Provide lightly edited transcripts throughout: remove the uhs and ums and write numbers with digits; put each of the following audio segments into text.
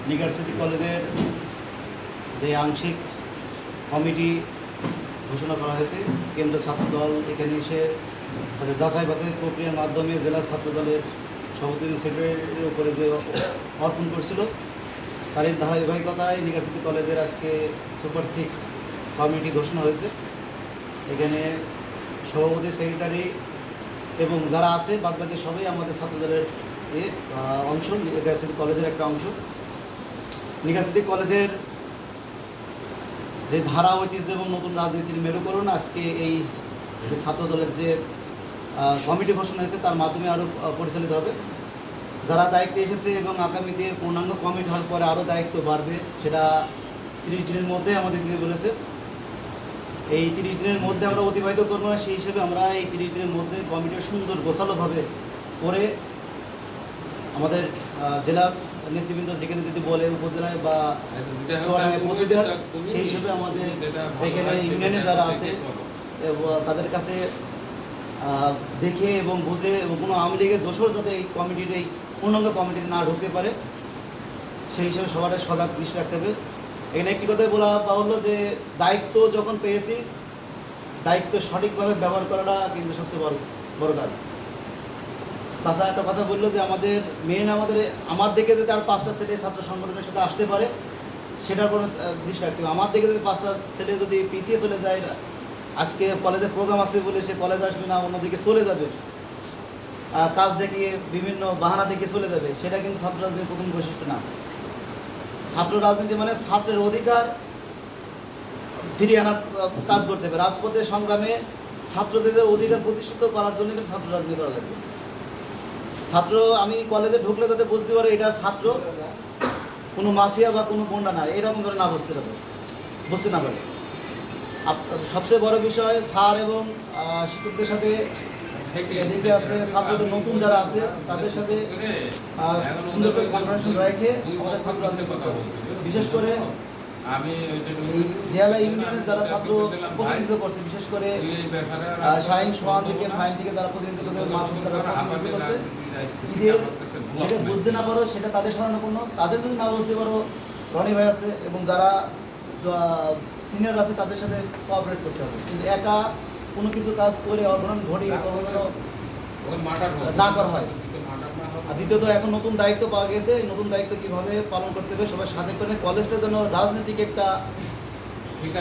Nigar city কলেজের যে আংশিক কমিটি ঘোষণা করা হয়েছে, কেন্দ্র ছাত্রদল এখানে এসে তাদের যাচাই বাছাই প্রক্রিয়ার মাধ্যমে জেলা ছাত্রদলের সভাপতি সেক্রেটারির উপরে যে অর্পণ করছিল, তার এই ধারাবাহিকতায় নিগার সিটি কলেজের আজকে সুপার 6 কমিটি ঘোষণা হয়েছে। এখানে সভাপতি সেক্রেটারি এবং যারা আছে বাদবাকি সবাই আমাদের ছাত্রদলের অংশ, নিগার সিটি কলেজের একটা অংশ। নিগার সিটি কলেজের যে ধারা ঐতিহ্য এবং নতুন রাজনীতির মেরুকরণ আজকে এই ছাত্রদলের যে কমিটি ঘোষণা হয়েছে তার মাধ্যমে আরও পরিচালিত হবে। যারা দায়িত্বে এসেছে এবং আগামীতে পূর্ণাঙ্গ কমিটি হওয়ার পরে আরও দায়িত্ব বাড়বে, সেটা 30 দিনের মধ্যে আমাদের দিতে বলেছে। এই 30 দিনের মধ্যে আমরা অতিবাহিত করবো না, সেই হিসেবে আমরা এই 30 দিনের মধ্যে কমিটির সুন্দর গোছালোভাবে করে আমাদের জেলা নেতৃবৃন্দ যেখানে যদি বলে উপজেলায় বা প্রসিডার, সেই হিসেবে আমাদের এখানে ইউনিয়নে যারা আছে তাদের কাছে দেখে এবং বুঝে এবং কোনো আওয়ামী লীগের দোষর যাতে এই কমিটির এই পূর্ণাঙ্গ কমিটিতে না ঢুকতে পারে সেই হিসেবে সবার সজাগ দৃষ্টি রাখতে হবে। এখানে একটি কথাই বলা বাহুল্য যে দায়িত্ব যখন পেয়েছি, দায়িত্ব সঠিকভাবে ব্যবহার করাটা কিন্তু সবচেয়ে বড় কাজ। চাচা একটা কথা বললো যে আমাদের মেন আমার দিকে যদি আর 5টা ছেলে ছাত্র সংগঠনের সাথে আসতে পারে সেটার কোনো দৃষ্টি রাখতে হবে। আমার দিকে যদি 5টা ছেলে যদি পিছিয়ে চলে যায়, আজকে কলেজের প্রোগ্রাম আছে বলে সে কলেজ আসবে না, অন্যদিকে চলে যাবে, কাজ দেখিয়ে বিভিন্ন বাহানা দেখিয়ে চলে যাবে, সেটা কিন্তু ছাত্র রাজনীতির প্রথম বৈশিষ্ট্য না। ছাত্র রাজনীতি মানে ছাত্রের অধিকার ফিরিয়ে আনার কাজ করতে হবে। রাজপথের সংগ্রামে ছাত্রদের অধিকার প্রতিষ্ঠিত করার জন্য কিন্তু ছাত্র রাজনীতি করা লাগবে। ছাত্র আমি কলেজে ঢুকলে যাতে বুঝতে পারে এটা ছাত্র, কোনো মাফিয়া বা কোনো গুন্ডা না, এরকম ধরে না বুঝতে না পারে। সবচেয়ে বড় বিষয় স্যার এবং শিক্ষকদের সাথে এদিকে আছে ছাত্রদের নতুন যারা আছে তাদের সাথে সুন্দর করে কনভারসেশন রেখে আমাদের ছাত্র রাজনীতি করতে হবে। বিশেষ করে এই জেলা ইউনিয়নের যারা ছাত্র প্রতিনিধিত্ব করছে, বিশেষ করে শাহিন সোহান থেকে ফাইন থেকে যারা প্রতিনিধিত্ব করছে, ঈদের যেটা বুঝতে না পারো সেটা তাদের স্মরণাপন্ন, তাদের যদি না বুঝতে পারো রনি ভাই আছে এবং যারা সিনিয়র আছে তাদের সাথে কোঅপারেট করতে হবে। কিন্তু একা কোনো কিছু কাজ করে অঘটন ঘটে না করা হয়। আর দ্বিতীয়ত এখন নতুন দায়িত্ব পাওয়া গেছে, এই নতুন দায়িত্ব কীভাবে পালন করতে হবে সবাই সাথে করে কলেজটার জন্য রাজনৈতিক একটা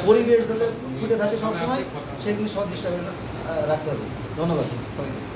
পরিবেশ যাতে ফুটে থাকে সবসময় সেই জিনিস সদৃষ্ট রাখতে হবে। ধন্যবাদ সবাইকে।